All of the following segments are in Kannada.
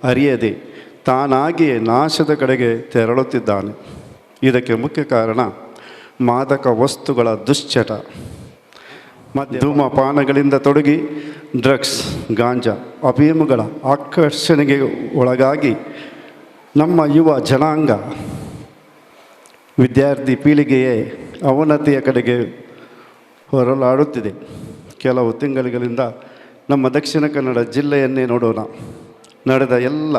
ಅರಿಯದೆ ತಾನಾಗಿಯೇ ನಾಶದ ಕಡೆಗೆ ತೆರಳುತ್ತಿದ್ದಾನೆ. ಇದಕ್ಕೆ ಮುಖ್ಯ ಕಾರಣ ಮಾದಕ ವಸ್ತುಗಳ ದುಶ್ಚಟ, ಧೂಮಪಾನಗಳಿಂದ ತೊಡಗಿ ಡ್ರಗ್ಸ್, ಗಾಂಜಾ, ಅಫೀಮುಗಳ ಆಕರ್ಷಣೆಗೆ ಒಳಗಾಗಿ ನಮ್ಮ ಯುವ ಜನಾಂಗ, ವಿದ್ಯಾರ್ಥಿ ಪೀಳಿಗೆಯೇ ಅವನತಿಯ ಕಡೆಗೆ ಹೊರಲಾಡುತ್ತಿದೆ. ಕೆಲವು ತಿಂಗಳುಗಳಿಂದ ನಮ್ಮ ದಕ್ಷಿಣ ಕನ್ನಡ ಜಿಲ್ಲೆಯನ್ನೇ ನೋಡೋಣ. ನಡೆದ ಎಲ್ಲ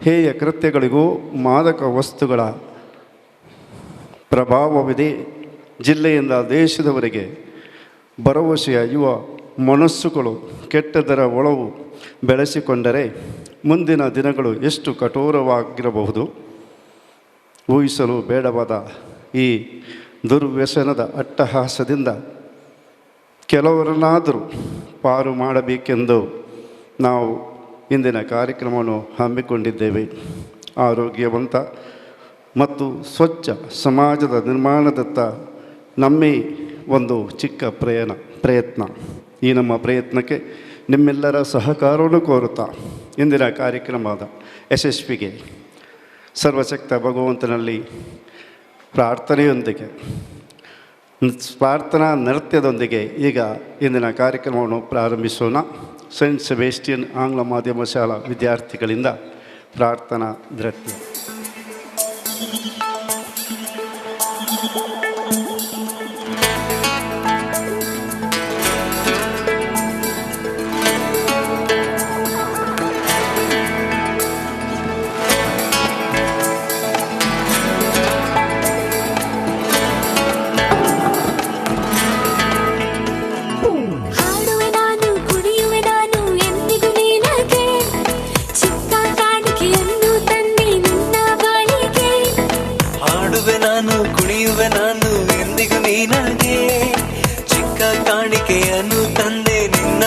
ಹೇಯ ಕೃತ್ಯಗಳಿಗೂ ಮಾದಕ ವಸ್ತುಗಳ ಪ್ರಭಾವವಿದೆ. ಜಿಲ್ಲೆಯಿಂದ ದೇಶದವರೆಗೆ ಭರವಸೆಯ ಯುವ ಮನಸ್ಸುಗಳು ಕೆಟ್ಟದರ ಒಳವು ಬೆಳೆಸಿಕೊಂಡರೆ ಮುಂದಿನ ದಿನಗಳು ಎಷ್ಟು ಕಠೋರವಾಗಿರಬಹುದು ಊಹಿಸಲು ಬೇಡವಾದ ಈ ದುರ್ವ್ಯಸನದ ಅಟ್ಟಹಾಸದಿಂದ ಕೆಲವರನ್ನಾದರೂ ಪಾರು ಮಾಡಬೇಕೆಂದು ನಾವು ಇಂದಿನ ಕಾರ್ಯಕ್ರಮವನ್ನು ಹಮ್ಮಿಕೊಂಡಿದ್ದೇವೆ. ಆರೋಗ್ಯವಂತ ಮತ್ತು ಸ್ವಚ್ಛ ಸಮಾಜದ ನಿರ್ಮಾಣದತ್ತ ನಮ್ಮೇ ಒಂದು ಚಿಕ್ಕ ಪ್ರಯತ್ನ. ಈ ನಮ್ಮ ಪ್ರಯತ್ನಕ್ಕೆ ನಿಮ್ಮೆಲ್ಲರ ಸಹಕಾರವನ್ನು ಕೋರುತ್ತಾ ಇಂದಿನ ಕಾರ್ಯಕ್ರಮದ ಯಶಸ್ವಿಗೆ ಸರ್ವಶಕ್ತ ಭಗವಂತನಲ್ಲಿ ಪ್ರಾರ್ಥನೆಯೊಂದಿಗೆ, ಪ್ರಾರ್ಥನಾ ನೃತ್ಯದೊಂದಿಗೆ ಈಗ ಇಂದಿನ ಕಾರ್ಯಕ್ರಮವನ್ನು ಪ್ರಾರಂಭಿಸೋಣ. ಸೆಂಟ್ ಸೆಬೇಸ್ಟಿಯನ್ ಆಂಗ್ಲ ಮಾಧ್ಯಮ ಶಾಲಾ ವಿದ್ಯಾರ್ಥಿಗಳಿಂದ ಪ್ರಾರ್ಥನಾ ನೃತ್ಯ. ಚಿಕ್ಕ ಕಾಣಿಕೆಯನ್ನು ತಂದೆ ನಿನ್ನ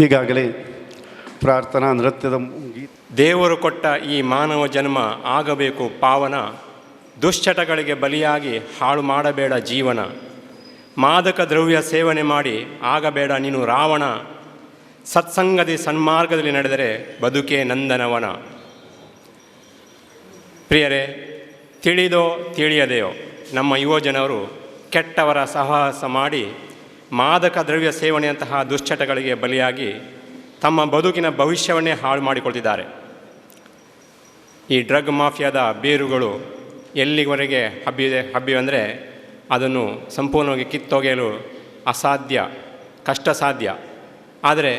ಈಗಾಗಲೇ ಪ್ರಾರ್ಥನಾ ನೃತ್ಯದ ದೇವರು ಕೊಟ್ಟ ಈ ಮಾನವ ಜನ್ಮ ಆಗಬೇಕು ಪಾವನ, ದುಶ್ಚಟಗಳಿಗೆ ಬಲಿಯಾಗಿ ಹಾಳು ಮಾಡಬೇಡ ಜೀವನ, ಮಾದಕ ದ್ರವ್ಯ ಸೇವನೆ ಮಾಡಿ ಆಗಬೇಡ ನೀನು ರಾವಣ, ಸತ್ಸಂಗದಿ ಸನ್ಮಾರ್ಗದಲ್ಲಿ ನಡೆದರೆ ಬದುಕೇ ನಂದನವನ. ಪ್ರಿಯರೇ, ತಿಳಿದೋ ತಿಳಿಯದೆಯೋ ನಮ್ಮ ಯುವಜನರು ಕೆಟ್ಟವರ ಸಹವಾಸ ಮಾಡಿ ಮಾದಕ ದ್ರವ್ಯ ಸೇವನೆಯಂತಹ ದುಶ್ಚಟಗಳಿಗೆ ಬಲಿಯಾಗಿ ತಮ್ಮ ಬದುಕಿನ ಭವಿಷ್ಯವನ್ನೇ ಹಾಳು ಮಾಡಿಕೊಳ್ತಿದ್ದಾರೆ. ಈ ಡ್ರಗ್ ಮಾಫಿಯಾದ ಬೇರುಗಳು ಎಲ್ಲಿವರೆಗೆ ಹಬ್ಬಿವೆ ಅದನ್ನು ಸಂಪೂರ್ಣವಾಗಿ ಕಿತ್ತೊಗೆಯಲು ಅಸಾಧ್ಯ, ಕಷ್ಟ ಸಾಧ್ಯ. ಆದರೆ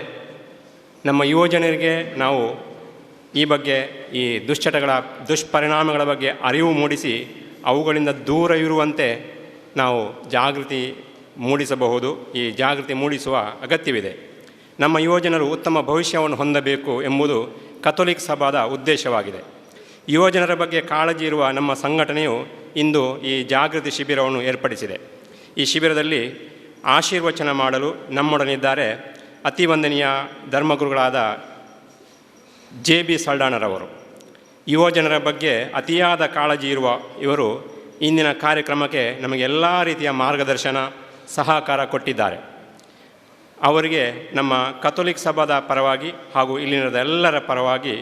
ನಮ್ಮ ಯುವಜನರಿಗೆ ನಾವು ಈ ಬಗ್ಗೆ, ಈ ದುಶ್ಚಟಗಳ ದುಷ್ಪರಿಣಾಮಗಳ ಬಗ್ಗೆ ಅರಿವು ಮೂಡಿಸಿ ಅವುಗಳಿಂದ ದೂರ ಇರುವಂತೆ ನಾವು ಜಾಗೃತಿ ಮೂಡಿಸಬಹುದು. ಈ ಜಾಗೃತಿ ಮೂಡಿಸುವ ಅಗತ್ಯವಿದೆ. ನಮ್ಮ ಯುವಜನರು ಉತ್ತಮ ಭವಿಷ್ಯವನ್ನು ಹೊಂದಬೇಕು ಎಂಬುದು ಕಥೋಲಿಕ್ ಸಭಾದ ಉದ್ದೇಶವಾಗಿದೆ. ಯುವಜನರ ಬಗ್ಗೆ ಕಾಳಜಿ ಇರುವ ನಮ್ಮ ಸಂಘಟನೆಯು ಇಂದು ಈ ಜಾಗೃತಿ ಶಿಬಿರವನ್ನು ಏರ್ಪಡಿಸಿದೆ. ಈ ಶಿಬಿರದಲ್ಲಿ ಆಶೀರ್ವಚನ ಮಾಡಲು ನಮ್ಮೊಡನಿದ್ದಾರೆ ಅತಿವಂದನೀಯ ಧರ್ಮಗುರುಗಳಾದ JB ಸಲ್ಡಾನರವರು. ಯುವಜನರ ಬಗ್ಗೆ ಅತಿಯಾದ ಕಾಳಜಿ ಇರುವ ಇವರು ಇಂದಿನ ಕಾರ್ಯಕ್ರಮಕ್ಕೆ ನಮಗೆ ಎಲ್ಲ ರೀತಿಯ ಮಾರ್ಗದರ್ಶನ, ಸಹಕಾರ ಕೊಟ್ಟಿದ್ದಾರೆ. ಅವರಿಗೆ ನಮ್ಮ ಕಥೋಲಿಕ್ ಸಭಾದ ಪರವಾಗಿ ಹಾಗೂ ಇಲ್ಲಿನ ಎಲ್ಲರ ಪರವಾಗಿ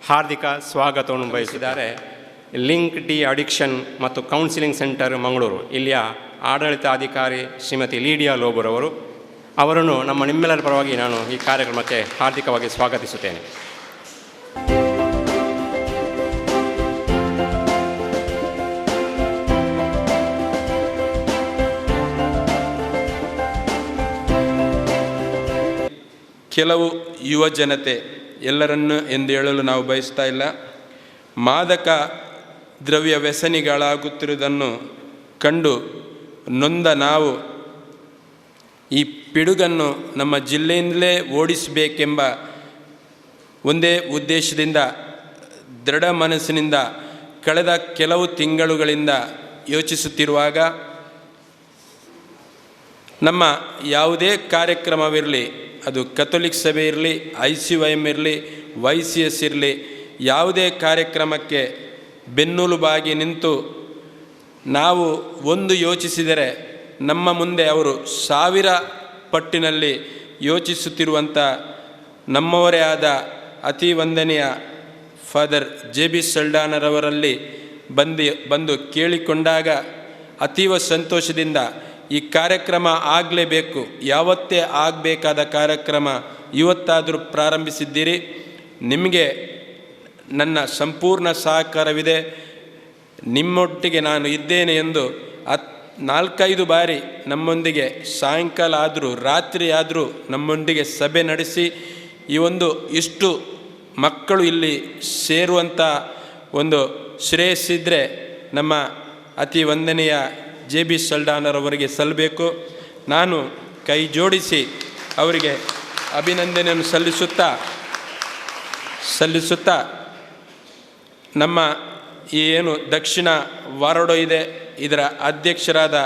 ಹಾರ್ದಿಕ ಸ್ವಾಗತವನ್ನು ಬಯಸಿದ್ದಾರೆ. ಲಿಂಕ್ ಡಿ ಅಡಿಕ್ಷನ್ ಮತ್ತು ಕೌನ್ಸಿಲಿಂಗ್ ಸೆಂಟರ್ ಮಂಗಳೂರು ಇಲ್ಲಿಯ ಆಡಳಿತಾಧಿಕಾರಿ ಶ್ರೀಮತಿ ಲೀಡಿಯಾ ಲೋಬುರವರು. ಅವರನ್ನು ನಿಮ್ಮೆಲ್ಲರ ಪರವಾಗಿ ನಾನು ಈ ಕಾರ್ಯಕ್ರಮಕ್ಕೆ ಹಾರ್ದಿಕವಾಗಿ ಸ್ವಾಗತಿಸುತ್ತೇನೆ. ಕೆಲವು ಯುವ ಜನತೆ, ಎಲ್ಲರನ್ನು ಎಂದು ಹೇಳಲು ನಾವು ಬಯಸ್ತಾ ಇಲ್ಲ, ಮಾದಕ ದ್ರವ್ಯ ವ್ಯಸನಿಗಳಾಗುತ್ತಿರುವುದನ್ನು ಕಂಡು ನೊಂದ ನಾವು ಈ ಪಿಡುಗನ್ನು ನಮ್ಮ ಜಿಲ್ಲೆಯಿಂದಲೇ ಓಡಿಸಬೇಕೆಂಬ ಒಂದೇ ಉದ್ದೇಶದಿಂದ ದೃಢ ಮನಸ್ಸಿನಿಂದ ಕಳೆದ ಕೆಲವು ತಿಂಗಳುಗಳಿಂದ ಯೋಚಿಸುತ್ತಿರುವಾಗ ನಮ್ಮ ಯಾವುದೇ ಕಾರ್ಯಕ್ರಮವಿರಲಿ, ಅದು ಕಥೋಲಿಕ್ ಸಭೆ ಇರಲಿ, ICYM ಇರಲಿ, YCS ಇರಲಿ, ಯಾವುದೇ ಕಾರ್ಯಕ್ರಮಕ್ಕೆ ಬೆನ್ನೆಲುಬಾಗಿ ನಿಂತು ನಾವು ಒಂದು ಯೋಚಿಸಿದರೆ ನಮ್ಮ ಮುಂದೆ ಅವರು 1000 ಪಟ್ಟಿನಲ್ಲಿ ಯೋಚಿಸುತ್ತಿರುವಂಥ ನಮ್ಮವರೇ ಆದ ಅತಿ ವಂದನೀಯ ಫಾದರ್ JB ಸಲ್ಡಾನರವರಲ್ಲಿ ಬಂದು ಕೇಳಿಕೊಂಡಾಗ ಅತೀವ ಸಂತೋಷದಿಂದ ಈ ಕಾರ್ಯಕ್ರಮ ಆಗಲೇಬೇಕು, ಯಾವತ್ತೇ ಆಗಬೇಕಾದ ಕಾರ್ಯಕ್ರಮ ಇವತ್ತಾದರೂ ಪ್ರಾರಂಭಿಸಿದ್ದೀರಿ, ನಿಮಗೆ ನನ್ನ ಸಂಪೂರ್ಣ ಸಹಕಾರವಿದೆ, ನಿಮ್ಮೊಟ್ಟಿಗೆ ನಾನು ಇದ್ದೇನೆ ಎಂದು 4-5 ಬಾರಿ ನಮ್ಮೊಂದಿಗೆ ಸಾಯಂಕಾಲ ಆದರೂ ರಾತ್ರಿ ಆದರೂ ನಮ್ಮೊಂದಿಗೆ ಸಭೆ ನಡೆಸಿ ಈ ಇಷ್ಟು ಮಕ್ಕಳು ಇಲ್ಲಿ ಸೇರುವಂಥ ಒಂದು ಶ್ರೇಯಸ್ಸಿದ್ದರೆ ನಮ್ಮ ಅತಿ ವಂದನೀಯ JB ಸಲ್ಡಾನರವರಿಗೆ ಸಲ್ಲಬೇಕು. ನಾನು ಕೈ ಜೋಡಿಸಿ ಅವರಿಗೆ ಅಭಿನಂದನೆಯನ್ನು ಸಲ್ಲಿಸುತ್ತಾ ನಮ್ಮ ಈ ಏನು ದಕ್ಷಿಣ ವಾರಡೋ ಇದೆ, ಇದರ ಅಧ್ಯಕ್ಷರಾದ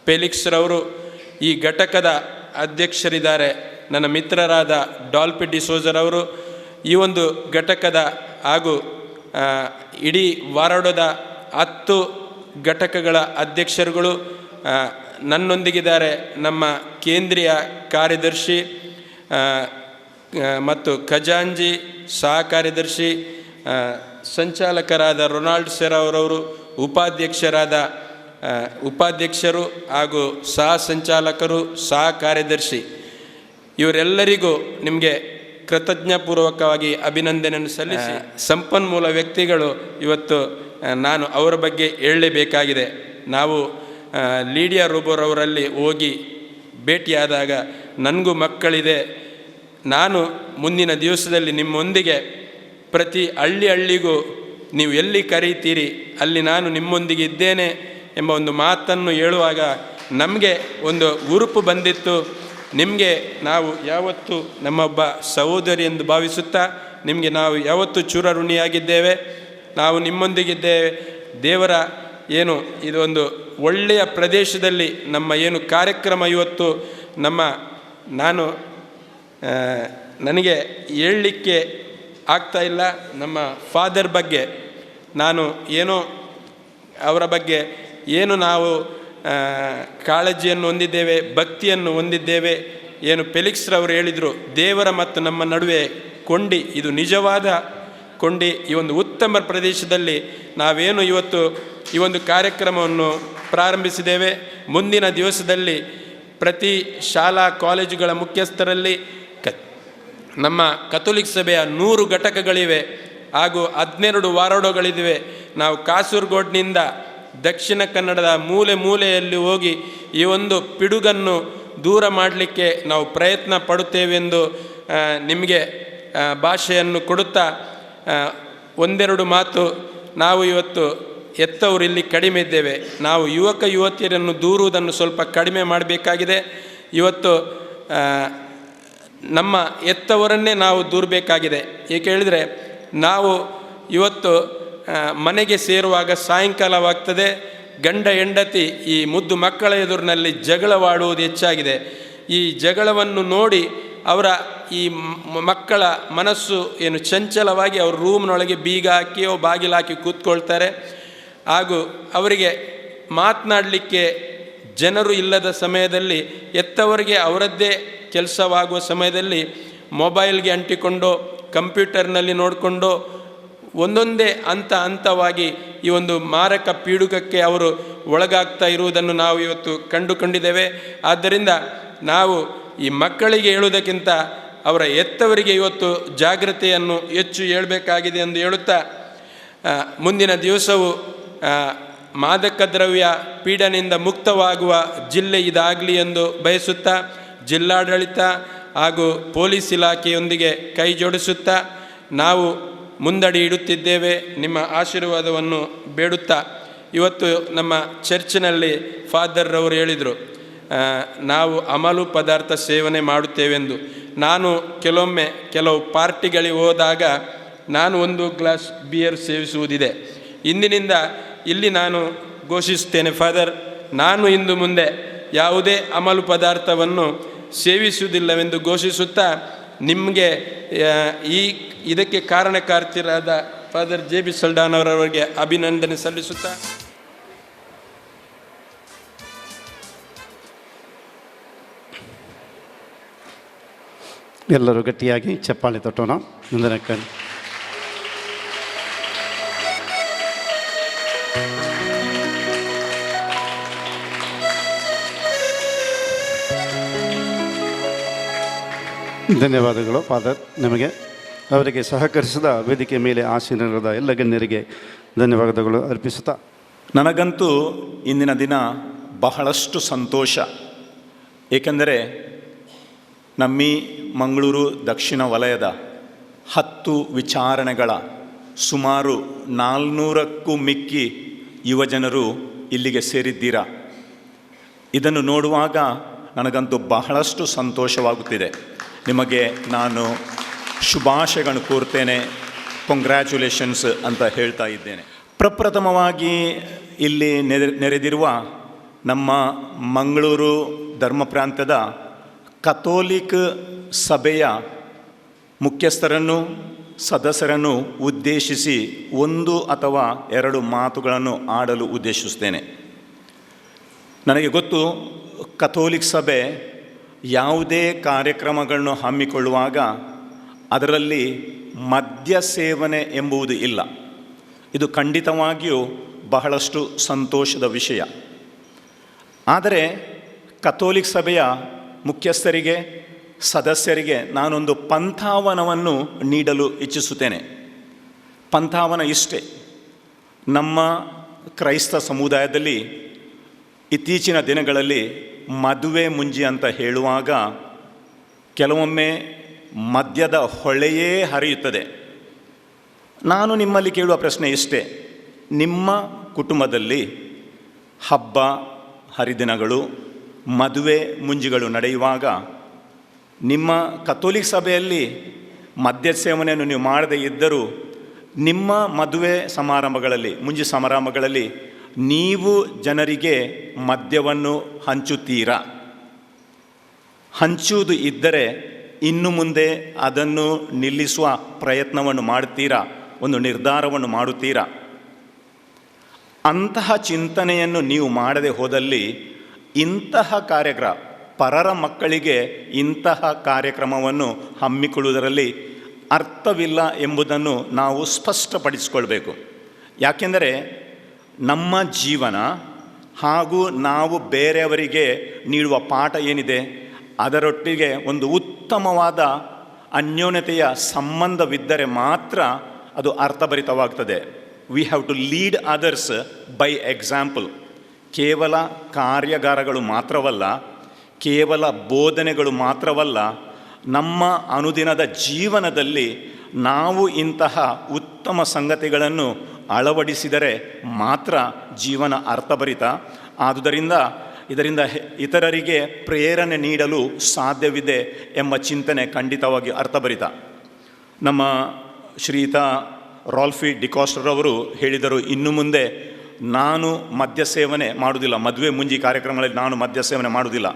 ಫೆಲಿಕ್ಸ್ರವರು, ಈ ಘಟಕದ ಅಧ್ಯಕ್ಷರಿದ್ದಾರೆ ನನ್ನ ಮಿತ್ರರಾದ ಡಾಲ್ಪಿ ಡಿಸೋಜರವರು, ಈ ಒಂದು ಘಟಕದ ಹಾಗೂ ಇಡೀ ವಾರಡೋದ 10 ಘಟಕಗಳ ಅಧ್ಯಕ್ಷರುಗಳು ನನ್ನೊಂದಿಗಿದ್ದಾರೆ. ನಮ್ಮ ಕೇಂದ್ರೀಯ ಕಾರ್ಯದರ್ಶಿ ಮತ್ತು ಖಜಾಂಜಿ ಸಹ ಕಾರ್ಯದರ್ಶಿ, ಸಂಚಾಲಕರಾದ ರೊನಾಲ್ಡ್ ಸೆರಾವ್ರವರು, ಉಪಾಧ್ಯಕ್ಷರು ಹಾಗೂ ಸಹ ಸಂಚಾಲಕರು, ಸಹ ಕಾರ್ಯದರ್ಶಿ, ಇವರೆಲ್ಲರಿಗೂ ನಿಮಗೆ ಕೃತಜ್ಞಪೂರ್ವಕವಾಗಿ ಅಭಿನಂದನೆಯನ್ನು ಸಲ್ಲಿಸಿ, ಸಂಪನ್ಮೂಲ ವ್ಯಕ್ತಿಗಳು ಇವತ್ತು ನಾನು ಅವರ ಬಗ್ಗೆ ಹೇಳಲೇಬೇಕಾಗಿದೆ. ನಾವು ಲೀಡಿಯಾ ರೋಬೋರವರಲ್ಲಿ ಹೋಗಿ ಭೇಟಿಯಾದಾಗ ನನಗೂ ಮಕ್ಕಳಿದೆ, ನಾನು ಮುಂದಿನ ದಿವಸದಲ್ಲಿ ನಿಮ್ಮೊಂದಿಗೆ ಪ್ರತಿ ಹಳ್ಳಿಗೂ ನೀವು ಎಲ್ಲಿ ಕರೀತೀರಿ ಅಲ್ಲಿ ನಾನು ನಿಮ್ಮೊಂದಿಗೆ ಇದ್ದೇನೆ ಎಂಬ ಒಂದು ಮಾತನ್ನು ಹೇಳುವಾಗ ನಮಗೆ ಒಂದು ಹುರುಪು ಬಂದಿತ್ತು. ನಿಮಗೆ ನಾವು ಯಾವತ್ತೂ ನಮ್ಮೊಬ್ಬ ಸಹೋದರಿ ಎಂದು ಭಾವಿಸುತ್ತಾ ನಿಮಗೆ ನಾವು ಯಾವತ್ತೂ ಋಣಿಯಾಗಿದ್ದೇವೆ. ನಾವು ನಿಮ್ಮೊಂದಿಗಿದ್ದೇವೆ. ದೇವರ ಏನು ಇದೊಂದು ಒಳ್ಳೆಯ ಪ್ರದೇಶದಲ್ಲಿ ನಮ್ಮ ಏನು ಕಾರ್ಯಕ್ರಮ ಇವತ್ತು ನಾನು ನನಗೆ ಹೇಳಲಿಕ್ಕೆ ಆಗ್ತಾ ಇಲ್ಲ. ನಮ್ಮ ಫಾದರ್ ಬಗ್ಗೆ ನಾನು ಏನೋ ಅವರ ಬಗ್ಗೆ ಏನು ನಾವು ಕಾಳಜಿಯನ್ನು ಹೊಂದಿದ್ದೇವೆ, ಭಕ್ತಿಯನ್ನು ಹೊಂದಿದ್ದೇವೆ. ಏನು ಫೆಲಿಕ್ಸ್ರವರು ಹೇಳಿದರು, ದೇವರ ಮತ್ತು ನಮ್ಮ ನಡುವೆ ಕೊಂಡಿ, ಇದು ನಿಜವಾದ ಕೊಂಡಿ. ಈ ಒಂದು ಉತ್ತಮ ಪ್ರದೇಶದಲ್ಲಿ ನಾವೇನು ಇವತ್ತು ಈ ಒಂದು ಕಾರ್ಯಕ್ರಮವನ್ನು ಪ್ರಾರಂಭಿಸಿದ್ದೇವೆ. ಮುಂದಿನ ದಿವಸದಲ್ಲಿ ಪ್ರತಿ ಶಾಲಾ ಕಾಲೇಜುಗಳ ಮುಖ್ಯಸ್ಥರಲ್ಲಿ ನಮ್ಮ ಕಥೋಲಿಕ್ ಸಭೆಯ 100 ಘಟಕಗಳಿವೆ ಹಾಗೂ 12 ವಾರ್ಡೋಗಳಿವೆ. ನಾವು ಕಾಸರಗೋಡಿನಿಂದ ದಕ್ಷಿಣ ಕನ್ನಡದ ಮೂಲೆ ಮೂಲೆಯಲ್ಲಿ ಹೋಗಿ ಈ ಒಂದು ಪಿಡುಗನ್ನು ದೂರ ಮಾಡಲಿಕ್ಕೆ ನಾವು ಪ್ರಯತ್ನ ಪಡುತ್ತೇವೆಂದು ನಿಮಗೆ ಭಾಷೆಯನ್ನು ಕೊಡುತ್ತಾ ಒಂದೆರಡು ಮಾತು. ನಾವು ಇವತ್ತು ಎತ್ತವರು ಇಲ್ಲಿ ಕಡಿಮೆ ಇದ್ದೇವೆ. ನಾವು ಯುವಕ ಯುವತಿಯರನ್ನು ದೂರುವುದನ್ನು ಸ್ವಲ್ಪ ಕಡಿಮೆ ಮಾಡಬೇಕಾಗಿದೆ. ಇವತ್ತು ನಮ್ಮ ಎತ್ತವರನ್ನೇ ನಾವು ದೂರಬೇಕಾಗಿದೆ. ಏಕೆ ಹೇಳಿದರೆ, ನಾವು ಇವತ್ತು ಮನೆಗೆ ಸೇರುವಾಗ ಸಾಯಂಕಾಲವಾಗ್ತದೆ. ಗಂಡ ಹೆಂಡತಿ ಈ ಮುದ್ದು ಮಕ್ಕಳ ಎದುರಿನಲ್ಲಿ ಜಗಳವಾಡುವುದು ಹೆಚ್ಚಾಗಿದೆ. ಈ ಜಗಳವನ್ನು ನೋಡಿ ಅವರ ಈ ಮಕ್ಕಳ ಮನಸ್ಸು ಏನು ಚಂಚಲವಾಗಿ ಅವ್ರ ರೂಮ್ನೊಳಗೆ ಬೀಗ ಹಾಕಿಯೋ ಬಾಗಿಲು ಹಾಕಿ ಕೂತ್ಕೊಳ್ತಾರೆ. ಹಾಗೂ ಅವರಿಗೆ ಮಾತನಾಡಲಿಕ್ಕೆ ಜನರು ಇಲ್ಲದ ಸಮಯದಲ್ಲಿ ಎತ್ತವರಿಗೆ ಅವರದ್ದೇ ಕೆಲಸವಾಗುವ ಸಮಯದಲ್ಲಿ ಮೊಬೈಲ್ಗೆ ಅಂಟಿಕೊಂಡು ಕಂಪ್ಯೂಟರ್ನಲ್ಲಿ ನೋಡಿಕೊಂಡು ಒಂದೊಂದೇ ಹಂತವಾಗಿ ಈ ಒಂದು ಮಾರಕ ಪೀಡುಗಕ್ಕೆ ಅವರು ಒಳಗಾಗ್ತಾ ಇರುವುದನ್ನು ನಾವು ಇವತ್ತು ಕಂಡುಕೊಂಡಿದ್ದೇವೆ. ಆದ್ದರಿಂದ ನಾವು ಈ ಮಕ್ಕಳಿಗೆ ಹೇಳುವುದಕ್ಕಿಂತ ಅವರ ಎತ್ತವರಿಗೆ ಇವತ್ತು ಜಾಗೃತೆಯನ್ನು ಹೆಚ್ಚು ಹೇಳಬೇಕಾಗಿದೆ ಎಂದು ಹೇಳುತ್ತಾ, ಮುಂದಿನ ದಿವಸವು ಮಾದಕ ದ್ರವ್ಯ ಪೀಡನೆಯಿಂದ ಮುಕ್ತವಾಗುವ ಜಿಲ್ಲೆ ಇದಾಗಲಿ ಎಂದು ಬಯಸುತ್ತಾ, ಜಿಲ್ಲಾಡಳಿತ ಹಾಗೂ ಪೊಲೀಸ್ ಇಲಾಖೆಯೊಂದಿಗೆ ಕೈ ಜೋಡಿಸುತ್ತಾ ನಾವು ಮುಂದಡಿ ಇಡುತ್ತಿದ್ದೇವೆ. ನಿಮ್ಮ ಆಶೀರ್ವಾದವನ್ನು ಬೇಡುತ್ತಾ, ಇವತ್ತು ನಮ್ಮ ಚರ್ಚಿನಲ್ಲಿ ಫಾದರ್ರವರು ಹೇಳಿದರು, ನಾವು ಅಮಲು ಪದಾರ್ಥ ಸೇವನೆ ಮಾಡುತ್ತೇವೆಂದು. ನಾನು ಕೆಲವೊಮ್ಮೆ ಕೆಲವು ಪಾರ್ಟಿಗಳಿಗೆ ಹೋದಾಗ ನಾನು 1 ಗ್ಲಾಸ್ ಬಿಯರ್ ಸೇವಿಸುವುದಿದೆ. ಇಂದಿನಿಂದ ಇಲ್ಲಿ ನಾನು ಘೋಷಿಸುತ್ತೇನೆ, ಫಾದರ್, ನಾನು ಇಂದು ಮುಂದೆ ಯಾವುದೇ ಅಮಲು ಪದಾರ್ಥವನ್ನು ಸೇವಿಸುವುದಿಲ್ಲವೆಂದು ಘೋಷಿಸುತ್ತಾ, ನಿಮಗೆ ಇದಕ್ಕೆ ಕಾರಣಕರ್ತರಾದ ಫಾದರ್ JB ಸಲ್ಡಾನ್ ಅವರವರಿಗೆ ಅಭಿನಂದನೆ ಸಲ್ಲಿಸುತ್ತಾ, ಎಲ್ಲರೂ ಗಟ್ಟಿಯಾಗಿ ಚಪ್ಪಾಳೆ ತಟ್ಟೋಣ. ಮುಂದಿನ ಧನ್ಯವಾದಗಳು ಫಾದರ್ ನಿಮಗೆ. ಅವರಿಗೆ ಸಹಕರಿಸಿದ ವೇದಿಕೆ ಮೇಲೆ ಆಸೀನರಾದ ಎಲ್ಲ ಗಣ್ಯರಿಗೆ ಧನ್ಯವಾದಗಳು ಅರ್ಪಿಸುತ್ತಾ, ನನಗಂತೂ ಇಂದಿನ ದಿನ ಬಹಳಷ್ಟು ಸಂತೋಷ. ಏಕೆಂದರೆ ನಮ್ಮಿ ಮಂಗಳೂರು ದಕ್ಷಿಣ ವಲಯದ 10 ವಿಚಾರಣೆಗಳ ಸುಮಾರು 400ಕ್ಕೂ ಮಿಕ್ಕಿ ಯುವಜನರು ಇಲ್ಲಿಗೆ ಸೇರಿದ್ದೀರಾ. ಇದನ್ನು ನೋಡುವಾಗ ನನಗಂತೂ ಬಹಳಷ್ಟು ಸಂತೋಷವಾಗುತ್ತಿದೆ. ನಿಮಗೆ ನಾನು ಶುಭಾಶಯಗಳನ್ನು ಕೋರ್ತೇನೆ, ಕಂಗ್ರ್ಯಾಚುಲೇಷನ್ಸ್ ಅಂತ ಹೇಳ್ತಾ ಇದ್ದೇನೆ. ಪ್ರಪ್ರಥಮವಾಗಿ ಇಲ್ಲಿ ನೆರೆದಿರುವ ನಮ್ಮ ಮಂಗಳೂರು ಧರ್ಮ ಪ್ರಾಂತ್ಯದ ಕಥೋಲಿಕ್ ಸಭೆಯ ಮುಖ್ಯಸ್ಥರನ್ನು ಸದಸ್ಯರನ್ನು ಉದ್ದೇಶಿಸಿ 1 ಅಥವಾ 2 ಮಾತುಗಳನ್ನು ಆಡಲು ಉದ್ದೇಶಿಸುತ್ತೇನೆ. ನನಗೆ ಗೊತ್ತು, ಕಥೋಲಿಕ್ ಸಭೆ ಯಾವುದೇ ಕಾರ್ಯಕ್ರಮಗಳನ್ನು ಹಮ್ಮಿಕೊಳ್ಳುವಾಗ ಅದರಲ್ಲಿ ಮದ್ಯ ಸೇವನೆ ಎಂಬುದು ಇಲ್ಲ. ಇದು ಖಂಡಿತವಾಗಿಯೂ ಬಹಳಷ್ಟು ಸಂತೋಷದ ವಿಷಯ. ಆದರೆ ಕಥೋಲಿಕ್ ಸಭೆಯ ಮುಖ್ಯಸ್ಥರಿಗೆ ಸದಸ್ಯರಿಗೆ ನಾನೊಂದು ಪಂಥಾವನವನ್ನು ನೀಡಲು ಇಚ್ಛಿಸುತ್ತೇನೆ. ಪಂಥಾವನ ಇಷ್ಟೇ, ನಮ್ಮ ಕ್ರೈಸ್ತ ಸಮುದಾಯದಲ್ಲಿ ಇತ್ತೀಚಿನ ದಿನಗಳಲ್ಲಿ ಮದುವೆ ಮುಂಜಿ ಅಂತ ಹೇಳುವಾಗ ಕೆಲವೊಮ್ಮೆ ಮದ್ಯದ ಹೊಳೆಯೇ ಹರಿಯುತ್ತದೆ. ನಾನು ನಿಮ್ಮಲ್ಲಿ ಕೇಳುವ ಪ್ರಶ್ನೆ ಇಷ್ಟೇ, ನಿಮ್ಮ ಕುಟುಂಬದಲ್ಲಿ ಹಬ್ಬ ಹರಿದಿನಗಳು ಮದುವೆ ಮುಂಜಿಗಳು ನಡೆಯುವಾಗ ನಿಮ್ಮ ಕಥೋಲಿಕ್ ಸಭೆಯಲ್ಲಿ ಮದ್ಯ ಸೇವನೆಯನ್ನು ನೀವು ಮಾಡದೇ ಇದ್ದರೂ ನಿಮ್ಮ ಮದುವೆ ಸಮಾರಂಭಗಳಲ್ಲಿ ಮುಂಜಿ ಸಮಾರಂಭಗಳಲ್ಲಿ ನೀವು ಜನರಿಗೆ ಮದ್ಯವನ್ನು ಹಂಚುತ್ತೀರಾ? ಹಂಚುವುದು ಇದ್ದರೆ ಇನ್ನು ಮುಂದೆ ಅದನ್ನು ನಿಲ್ಲಿಸುವ ಪ್ರಯತ್ನವನ್ನು ಮಾಡುತ್ತೀರಾ, ಒಂದು ನಿರ್ಧಾರವನ್ನು ಮಾಡುತ್ತೀರಾ? ಅಂತಹ ಚಿಂತನೆಯನ್ನು ನೀವು ಮಾಡದೆ ಹೋದಲ್ಲಿ ಇಂತಹ ಕಾರ್ಯಕ್ರಮ, ಪರರ ಮಕ್ಕಳಿಗೆ ಇಂತಹ ಕಾರ್ಯಕ್ರಮವನ್ನು ಹಮ್ಮಿಕೊಳ್ಳುವುದರಲ್ಲಿ ಅರ್ಥವಿಲ್ಲ ಎಂಬುದನ್ನು ನಾವು ಸ್ಪಷ್ಟಪಡಿಸಿಕೊಳ್ಬೇಕು. ಯಾಕೆಂದರೆ ನಮ್ಮ ಜೀವನ ಹಾಗೂ ನಾವು ಬೇರೆಯವರಿಗೆ ನೀಡುವ ಪಾಠ ಏನಿದೆ ಅದರೊಟ್ಟಿಗೆ ಒಂದು ಉತ್ತಮವಾದ ಅನ್ಯೋನ್ಯತೆಯ ಸಂಬಂಧವಿದ್ದರೆ ಮಾತ್ರ ಅದು ಅರ್ಥಭರಿತವಾಗ್ತದೆ. We have to lead others by example. ಕೇವಲ ಕಾರ್ಯಾಗಾರಗಳು ಮಾತ್ರವಲ್ಲ, ಕೇವಲ ಬೋಧನೆಗಳು ಮಾತ್ರವಲ್ಲ, ನಮ್ಮ ಅನುದಿನದ ಜೀವನದಲ್ಲಿ ನಾವು ಇಂತಹ ಉತ್ತಮ ಸಂಗತಿಗಳನ್ನು ಅಳವಡಿಸಿದರೆ ಮಾತ್ರ ಜೀವನ ಅರ್ಥಭರಿತ. ಆದುದರಿಂದ ಇದರಿಂದ ಇತರರಿಗೆ ಪ್ರೇರಣೆ ನೀಡಲು ಸಾಧ್ಯವಿದೆ ಎಂಬ ಚಿಂತನೆ ಖಂಡಿತವಾಗಿ ಅರ್ಥಭರಿತ. ನಮ್ಮ ಶ್ರೀಯುತ ರಾಲ್ಫಿ ಡಿಕಾಸ್ಟರವರು ಹೇಳಿದರು, ಇನ್ನು ಮುಂದೆ ನಾನು ಮದ್ಯ ಸೇವನೆ ಮಾಡುವುದಿಲ್ಲ, ಮದುವೆ ಮುಂಜಿ ಕಾರ್ಯಕ್ರಮಗಳಲ್ಲಿ ನಾನು ಮದ್ಯ ಸೇವನೆ ಮಾಡುವುದಿಲ್ಲ.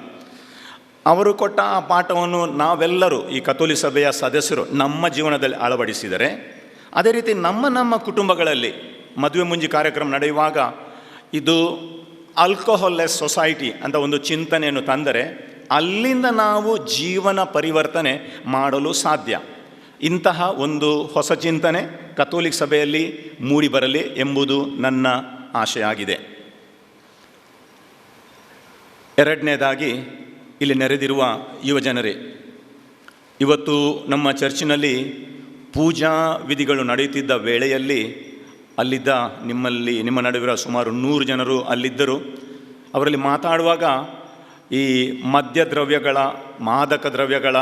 ಅವರು ಕೊಟ್ಟ ಆ ಪಾಠವನ್ನು ನಾವೆಲ್ಲರೂ ಈ ಕಥೋಲಿಕ ಸಭೆಯ ಸದಸ್ಯರು ನಮ್ಮ ಜೀವನದಲ್ಲಿ ಅಳವಡಿಸಿದರೆ, ಅದೇ ರೀತಿ ನಮ್ಮ ಕುಟುಂಬಗಳಲ್ಲಿ ಮದುವೆ ಮುಂಜಿ ಕಾರ್ಯಕ್ರಮ ನಡೆಯುವಾಗ ಇದು ಆಲ್ಕೋಹಾಲ್ಲೆಸ್ ಸೊಸೈಟಿ ಅಂತ ಒಂದು ಚಿಂತನೆಯನ್ನು ತಂದರೆ ಅಲ್ಲಿಂದ ನಾವು ಜೀವನ ಪರಿವರ್ತನೆ ಮಾಡಲು ಸಾಧ್ಯ. ಇಂತಹ ಒಂದು ಹೊಸ ಚಿಂತನೆ ಕಥೋಲಿಕ ಸಭೆಯಲ್ಲಿ ಮೂಡಿಬರಲಿ ಎಂಬುದು ನನ್ನ ಆಶಯ ಆಗಿದೆ. ಎರಡನೇದಾಗಿ, ಇಲ್ಲಿ ನೆರೆದಿರುವ ಯುವಜನರೇ, ಇವತ್ತು ನಮ್ಮ ಚರ್ಚಿನಲ್ಲಿ ಪೂಜಾ ವಿಧಿಗಳು ನಡೆಯುತ್ತಿದ್ದ ವೇಳೆಯಲ್ಲಿ ಅಲ್ಲಿದ್ದ ನಿಮ್ಮ ನಡುವಿನ ಸುಮಾರು 100 ಜನರು ಅಲ್ಲಿದ್ದರು. ಅವರಲ್ಲಿ ಮಾತಾಡುವಾಗ ಈ ಮದ್ಯದ್ರವ್ಯಗಳ, ಮಾದಕ ದ್ರವ್ಯಗಳ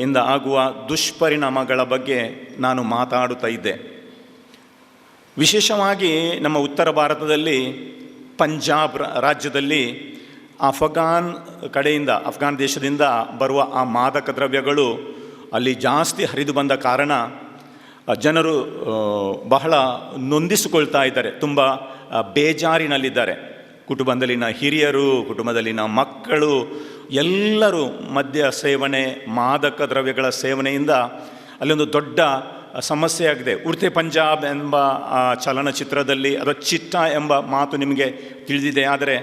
ಇಂದ ಆಗುವ ದುಷ್ಪರಿಣಾಮಗಳ ಬಗ್ಗೆ ನಾನು ಮಾತಾಡುತ್ತಾ ಇದ್ದೆ. ವಿಶೇಷವಾಗಿ ನಮ್ಮ ಉತ್ತರ ಭಾರತದಲ್ಲಿ ಪಂಜಾಬ್ ರಾಜ್ಯದಲ್ಲಿ ಅಫ್ಘಾನ್ ದೇಶದಿಂದ ಬರುವ ಆ ಮಾದಕ ದ್ರವ್ಯಗಳು ಅಲ್ಲಿ ಜಾಸ್ತಿ ಹರಿದು ಬಂದ ಕಾರಣ ಜನರು ಬಹಳ ನೊಂದಿಸಿಕೊಳ್ತಾ ಇದ್ದಾರೆ, ತುಂಬ ಬೇಜಾರಿನಲ್ಲಿದ್ದಾರೆ. ಕುಟುಂಬದಲ್ಲಿನ ಹಿರಿಯರು, ಕುಟುಂಬದಲ್ಲಿನ ಮಕ್ಕಳು ಎಲ್ಲರೂ ಮದ್ಯ ಸೇವನೆ, ಮಾದಕ ದ್ರವ್ಯಗಳ ಸೇವನೆಯಿಂದ ಅಲ್ಲೊಂದು ದೊಡ್ಡ ಸಮಸ್ಯೆಯಾಗಿದೆ. ಉಡ್ತೆ ಪಂಜಾಬ್ ಎಂಬ ಚಲನಚಿತ್ರದಲ್ಲಿ ಅಥವಾ ಚಿಟ್ಟ ಎಂಬ ಮಾತು ನಿಮಗೆ ತಿಳಿದಿದೆ. ಆದರೆ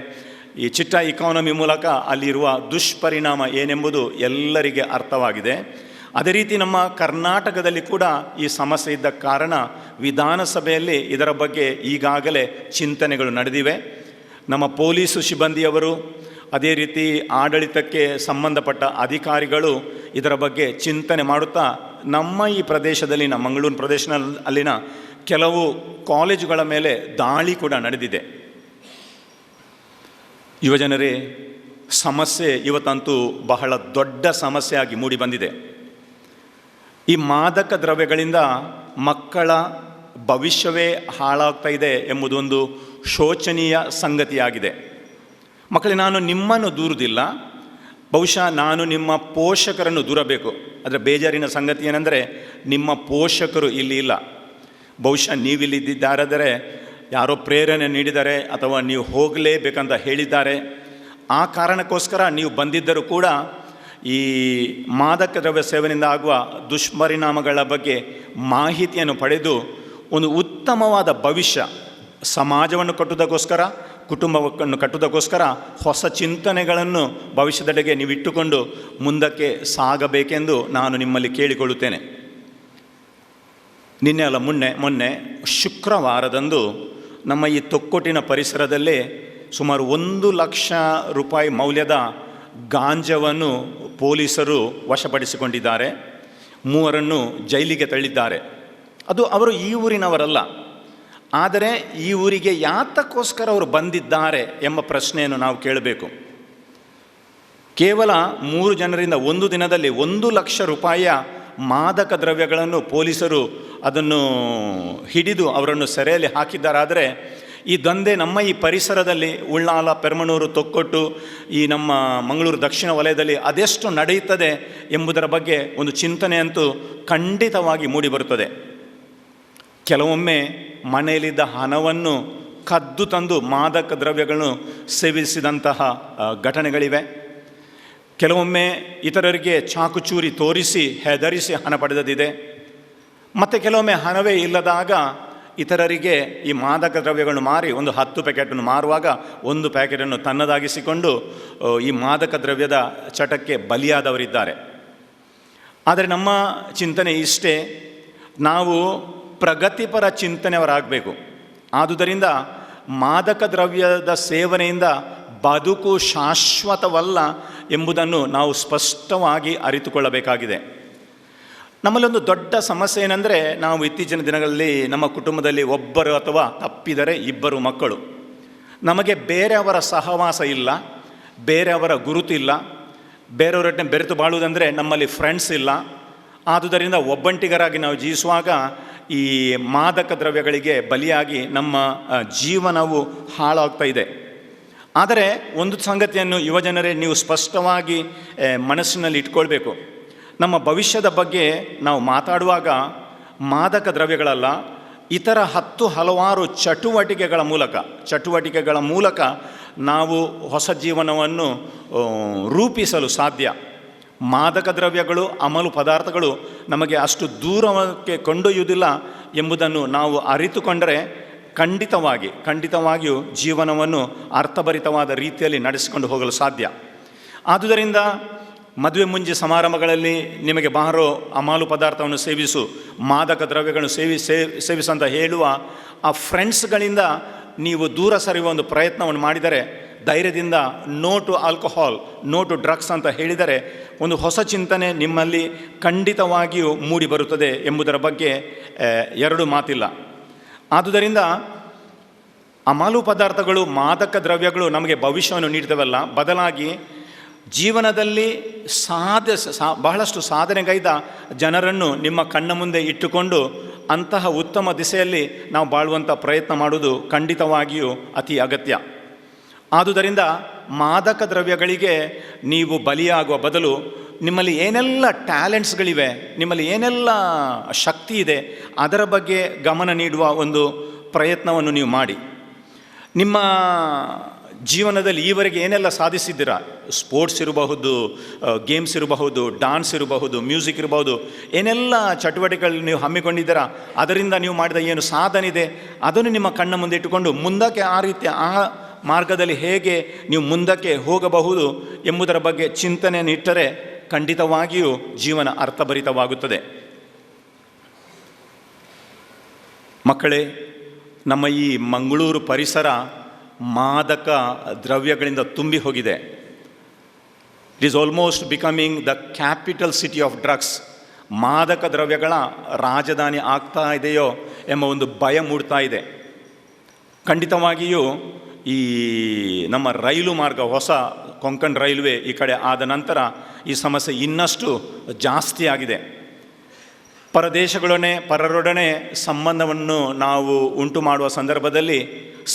ಈ ಚಿಟ್ಟ ಇಕಾನಮಿ ಮೂಲಕ ಅಲ್ಲಿರುವ ದುಷ್ಪರಿಣಾಮ ಏನೆಂಬುದು ಎಲ್ಲರಿಗೆ ಅರ್ಥವಾಗಿದೆ. ಅದೇ ರೀತಿ ನಮ್ಮ ಕರ್ನಾಟಕದಲ್ಲಿ ಕೂಡ ಈ ಸಮಸ್ಯೆ ಇದ್ದ ಕಾರಣ ವಿಧಾನಸಭೆಯಲ್ಲಿ ಇದರ ಬಗ್ಗೆ ಈಗಾಗಲೇ ಚಿಂತನೆಗಳು ನಡೆದಿವೆ. ನಮ್ಮ ಪೊಲೀಸು ಸಿಬ್ಬಂದಿಯವರು, ಅದೇ ರೀತಿ ಆಡಳಿತಕ್ಕೆ ಸಂಬಂಧಪಟ್ಟ ಅಧಿಕಾರಿಗಳು ಇದರ ಬಗ್ಗೆ ಚಿಂತನೆ ಮಾಡುತ್ತಾ ನಮ್ಮ ಈ ಪ್ರದೇಶದಲ್ಲಿನ ಮಂಗಳೂರು ಪ್ರದೇಶದಲ್ಲಿನ ಕೆಲವು ಕಾಲೇಜುಗಳ ಮೇಲೆ ದಾಳಿ ಕೂಡ ನಡೆದಿದೆ. ಯುವಜನರೇ, ಸಮಸ್ಯೆ ಇವತ್ತಂತೂ ಬಹಳ ದೊಡ್ಡ ಸಮಸ್ಯೆಯಾಗಿ ಮೂಡಿಬಂದಿದೆ. ಈ ಮಾದಕ ದ್ರವ್ಯಗಳಿಂದ ಮಕ್ಕಳ ಭವಿಷ್ಯವೇ ಹಾಳಾಗ್ತಾ ಇದೆ ಎಂಬುದೊಂದು ಶೋಚನೀಯ ಸಂಗತಿಯಾಗಿದೆ. ಮಕ್ಕಳೇ, ನಾನು ನಿಮ್ಮನ್ನು ದೂರುವುದಿಲ್ಲ, ಬಹುಶಃ ನಾನು ನಿಮ್ಮ ಪೋಷಕರನ್ನು ದೂರಬೇಕು. ಅದರ ಬೇಜಾರಿನ ಸಂಗತಿ ಏನೆಂದರೆ ನಿಮ್ಮ ಪೋಷಕರು ಇಲ್ಲಿ ಇಲ್ಲ. ಬಹುಶಃ ನೀವಿಲ್ಲಿದ್ದಾರಾದರೆ ಯಾರೋ ಪ್ರೇರಣೆ ನೀಡಿದ್ದಾರೆ ಅಥವಾ ನೀವು ಹೋಗಲೇಬೇಕಂತ ಹೇಳಿದ್ದಾರೆ. ಆ ಕಾರಣಕ್ಕೋಸ್ಕರ ನೀವು ಬಂದಿದ್ದರೂ ಕೂಡ ಈ ಮಾದಕ ದ್ರವ್ಯ ಸೇವನೆಯಿಂದ ಆಗುವ ದುಷ್ಪರಿಣಾಮಗಳ ಬಗ್ಗೆ ಮಾಹಿತಿಯನ್ನು ಪಡೆದು ಒಂದು ಉತ್ತಮವಾದ ಭವಿಷ್ಯ, ಸಮಾಜವನ್ನು ಕಟ್ಟುವುದಕ್ಕೋಸ್ಕರ, ಕುಟುಂಬವನ್ನು ಕಟ್ಟುವುದಕ್ಕೋಸ್ಕರ ಹೊಸ ಚಿಂತನೆಗಳನ್ನು ಭವಿಷ್ಯದೆಡೆಗೆ ನೀವು ಇಟ್ಟುಕೊಂಡು ಮುಂದಕ್ಕೆ ಸಾಗಬೇಕೆಂದು ನಾನು ನಿಮ್ಮಲ್ಲಿ ಕೇಳಿಕೊಳ್ಳುತ್ತೇನೆ. ನಿನ್ನೆ ಅಲ್ಲ ಮೊನ್ನೆ ಶುಕ್ರವಾರದಂದು ನಮ್ಮ ಈ ತೊಕ್ಕೊಟ್ಟಿನ ಪರಿಸರದಲ್ಲೇ ಸುಮಾರು 1 ಲಕ್ಷ ರೂಪಾಯಿ ಮೌಲ್ಯದ ಗಾಂಜಾವನ್ನು ಪೊಲೀಸರು ವಶಪಡಿಸಿಕೊಂಡಿದ್ದಾರೆ. 3 ಜೈಲಿಗೆ ತಳ್ಳಿದ್ದಾರೆ. ಅವರು ಈ ಊರಿನವರಲ್ಲ, ಆದರೆ ಈ ಊರಿಗೆ ಯಾತಕ್ಕೋಸ್ಕರ ಅವರು ಬಂದಿದ್ದಾರೆ ಎಂಬ ಪ್ರಶ್ನೆಯನ್ನು ನಾವು ಕೇಳಬೇಕು. ಕೇವಲ 3 ಜನರಿಂದ ಒಂದು ದಿನದಲ್ಲಿ 1 ಲಕ್ಷ ರೂಪಾಯಿಯ ಮಾದಕ ದ್ರವ್ಯಗಳನ್ನು ಪೊಲೀಸರು ಅದನ್ನು ಹಿಡಿದು ಅವರನ್ನು ಸೆರೆಯಲ್ಲಿ ಹಾಕಿದ್ದಾರಾದರೆ ಈ ದಂಧೆ ನಮ್ಮ ಈ ಪರಿಸರದಲ್ಲಿ ಉಳ್ಳಾಲ, ಪೆರ್ಮನೂರು, ತೊಕ್ಕೊಟ್ಟು, ಈ ನಮ್ಮ ಮಂಗಳೂರು ದಕ್ಷಿಣ ವಲಯದಲ್ಲಿ ಅದೆಷ್ಟು ನಡೆಯುತ್ತದೆ ಎಂಬುದರ ಬಗ್ಗೆ ಒಂದು ಚಿಂತನೆಯಂತೂ ಖಂಡಿತವಾಗಿ ಮೂಡಿಬರುತ್ತದೆ. ಕೆಲವೊಮ್ಮೆ ಮನೆಯಲ್ಲಿದ್ದ ಹಣವನ್ನು ಕದ್ದು ತಂದು ಮಾದಕ ದ್ರವ್ಯಗಳನ್ನು ಸೇವಿಸಿದಂತಹ ಘಟನೆಗಳಿವೆ. ಕೆಲವೊಮ್ಮೆ ಇತರರಿಗೆ ಚಾಕುಚೂರಿ ತೋರಿಸಿ ಹೆದರಿಸಿ ಹಣ ಪಡೆದದಿದೆ. ಮತ್ತು ಕೆಲವೊಮ್ಮೆ ಹಣವೇ ಇಲ್ಲದಾಗ ಇತರರಿಗೆ ಈ ಮಾದಕ ದ್ರವ್ಯಗಳನ್ನು ಮಾರಿ ಒಂದು 10 ಪ್ಯಾಕೆಟನ್ನು ಮಾರುವಾಗ 1 ಪ್ಯಾಕೆಟನ್ನು ತನ್ನದಾಗಿಸಿಕೊಂಡು ಈ ಮಾದಕ ದ್ರವ್ಯದ ಚಟಕ್ಕೆ ಬಲಿಯಾದವರಿದ್ದಾರೆ. ಆದರೆ ನಮ್ಮ ಚಿಂತನೆ ಇಷ್ಟೇ, ನಾವು ಪ್ರಗತಿಪರ ಚಿಂತನೆಯವರಾಗಬೇಕು. ಆದುದರಿಂದ ಮಾದಕ ದ್ರವ್ಯದ ಸೇವನೆಯಿಂದ ಬದುಕು ಶಾಶ್ವತವಲ್ಲ ಎಂಬುದನ್ನು ನಾವು ಸ್ಪಷ್ಟವಾಗಿ ಅರಿತುಕೊಳ್ಳಬೇಕಾಗಿದೆ. ನಮ್ಮಲ್ಲೊಂದು ದೊಡ್ಡ ಸಮಸ್ಯೆ ಏನಂದರೆ, ನಾವು ಇತ್ತೀಚಿನ ದಿನಗಳಲ್ಲಿ ನಮ್ಮ ಕುಟುಂಬದಲ್ಲಿ ಒಬ್ಬರು ಅಥವಾ ತಪ್ಪಿದರೆ 2 ಮಕ್ಕಳು. ನಮಗೆ ಬೇರೆಯವರ ಸಹವಾಸ ಇಲ್ಲ, ಬೇರೆಯವರ ಗುರುತಿಲ್ಲ, ಬೇರೆಯವರೊಟ್ಟಿಗೆ ಬೆರೆತು ಬಾಳುವುದಂದರೆ ನಮ್ಮಲ್ಲಿ ಫ್ರೆಂಡ್ಸ್ ಇಲ್ಲ. ಆದುದರಿಂದ ಒಬ್ಬಂಟಿಗರಾಗಿ ನಾವು ಜೀವಿಸುವಾಗ ಈ ಮಾದಕ ದ್ರವ್ಯಗಳಿಗೆ ಬಲಿಯಾಗಿ ನಮ್ಮ ಜೀವನವು ಹಾಳಾಗ್ತಾ ಇದೆ. ಆದರೆ ಒಂದು ಸಂಗತಿಯನ್ನು ಯುವಜನರೇ ನೀವು ಸ್ಪಷ್ಟವಾಗಿ ಮನಸ್ಸಿನಲ್ಲಿ ಇಟ್ಕೊಳ್ಬೇಕು. ನಮ್ಮ ಭವಿಷ್ಯದ ಬಗ್ಗೆ ನಾವು ಮಾತಾಡುವಾಗ ಮಾದಕ ದ್ರವ್ಯಗಳಲ್ಲ, ಇತರ ಹಲವಾರು ಚಟುವಟಿಕೆಗಳ ಮೂಲಕ ನಾವು ಹೊಸ ಜೀವನವನ್ನು ರೂಪಿಸಲು ಸಾಧ್ಯ. ಮಾದಕ ದ್ರವ್ಯಗಳು, ಅಮಲು ಪದಾರ್ಥಗಳು ನಮಗೆ ಅಷ್ಟು ದೂರಕ್ಕೆ ಕೊಂಡೊಯ್ಯುವುದಿಲ್ಲ ಎಂಬುದನ್ನು ನಾವು ಅರಿತುಕೊಂಡರೆ ಖಂಡಿತವಾಗಿಯೂ ಜೀವನವನ್ನು ಅರ್ಥಭರಿತವಾದ ರೀತಿಯಲ್ಲಿ ನಡೆಸಿಕೊಂಡು ಹೋಗಲು ಸಾಧ್ಯ. ಆದುದರಿಂದ ಮದುವೆ ಮುಂಜಿ ಸಮಾರಂಭಗಳಲ್ಲಿ ನಿಮಗೆ ಬಾರೋ ಅಮಲು ಪದಾರ್ಥವನ್ನು ಸೇವಿಸು, ಮಾದಕ ದ್ರವ್ಯಗಳನ್ನು ಸೇವಿಸಂತ ಹೇಳುವ ಆ ಫ್ರೆಂಡ್ಸ್ಗಳಿಂದ ನೀವು ದೂರ ಸರಿಯುವ ಒಂದು ಪ್ರಯತ್ನವನ್ನು ಮಾಡಿದರೆ, ಧೈರ್ಯದಿಂದ no to alcohol, no to drugs ಅಂತ ಹೇಳಿದರೆ ಒಂದು ಹೊಸ ಚಿಂತನೆ ನಿಮ್ಮಲ್ಲಿ ಖಂಡಿತವಾಗಿಯೂ ಮೂಡಿ ಬರುತ್ತದೆ ಎಂಬುದರ ಬಗ್ಗೆ 2 ಮಾತಿಲ್ಲ. ಆದುದರಿಂದ ಅಮಲು ಪದಾರ್ಥಗಳು, ಮಾದಕ ದ್ರವ್ಯಗಳು ನಮಗೆ ಭವಿಷ್ಯವನ್ನು ನೀಡ್ತವಲ್ಲ, ಬದಲಾಗಿ ಜೀವನದಲ್ಲಿ ಬಹಳಷ್ಟು ಸಾಧನೆಗೈದ ಜನರನ್ನು ನಿಮ್ಮ ಕಣ್ಣ ಮುಂದೆ ಇಟ್ಟುಕೊಂಡು ಅಂತಹ ಉತ್ತಮ ದಿಸೆಯಲ್ಲಿ ನಾವು ಬಾಳುವಂಥ ಪ್ರಯತ್ನ ಮಾಡುವುದು ಖಂಡಿತವಾಗಿಯೂ ಅತಿ ಅಗತ್ಯ. ಆದುದರಿಂದ ಮಾದಕ ದ್ರವ್ಯಗಳಿಗೆ ನೀವು ಬಲಿಯಾಗುವ ಬದಲು ನಿಮ್ಮಲ್ಲಿ ಏನೆಲ್ಲ ಟ್ಯಾಲೆಂಟ್ಸ್ಗಳಿವೆ, ನಿಮ್ಮಲ್ಲಿ ಏನೆಲ್ಲ ಶಕ್ತಿ ಇದೆ, ಅದರ ಬಗ್ಗೆ ಗಮನ ನೀಡುವ ಒಂದು ಪ್ರಯತ್ನವನ್ನು ನೀವು ಮಾಡಿ. ನಿಮ್ಮ ಜೀವನದಲ್ಲಿ ಈವರೆಗೆ ಏನೆಲ್ಲ ಸಾಧಿಸಿದ್ದೀರಾ, ಸ್ಪೋರ್ಟ್ಸ್ ಇರಬಹುದು, ಗೇಮ್ಸ್ ಇರಬಹುದು, ಡಾನ್ಸ್ ಇರಬಹುದು, ಮ್ಯೂಸಿಕ್ ಇರಬಹುದು, ಏನೆಲ್ಲ ಚಟುವಟಿಕೆಗಳು ನೀವು ಹಮ್ಮಿಕೊಂಡಿದ್ದೀರಾ, ಅದರಿಂದ ನೀವು ಮಾಡಿದ ಏನು ಸಾಧನೆ ಇದೆ ಅದನ್ನು ನಿಮ್ಮ ಕಣ್ಣ ಮುಂದೆ ಇಟ್ಟುಕೊಂಡು ಮುಂದಕ್ಕೆ ಆ ಮಾರ್ಗದಲ್ಲಿ ಹೇಗೆ ನೀವು ಮುಂದಕ್ಕೆ ಹೋಗಬಹುದು ಎಂಬುದರ ಬಗ್ಗೆ ಚಿಂತನೆಯನ್ನು ಇಟ್ಟರೆ ಖಂಡಿತವಾಗಿಯೂ ಜೀವನ ಅರ್ಥಭರಿತವಾಗುತ್ತದೆ. ಮಕ್ಕಳೇ, ನಮ್ಮ ಈ ಮಂಗಳೂರು ಪರಿಸರ ಮಾದಕ ದ್ರವ್ಯಗಳಿಂದ ತುಂಬಿ ಹೋಗಿದೆ. It is almost becoming the capital city of drugs. ಮಾದಕ ದ್ರವ್ಯಗಳ ರಾಜಧಾನಿ ಆಗ್ತಾ ಇದೆಯೋ ಎಂಬ ಒಂದು ಭಯ ಮೂಡ್ತಾ ಇದೆ. ಖಂಡಿತವಾಗಿಯೂ ಈ ನಮ್ಮ ರೈಲು ಮಾರ್ಗ, ಹೊಸ ಕೊಂಕಣ್ ರೈಲ್ವೆ ಈ ಕಡೆ ಆದ ನಂತರ ಈ ಸಮಸ್ಯೆ ಇನ್ನಷ್ಟು ಜಾಸ್ತಿ ಆಗಿದೆ. ಪರರೊಡನೆ ಸಂಬಂಧವನ್ನು ನಾವು ಉಂಟು ಮಾಡುವ ಸಂದರ್ಭದಲ್ಲಿ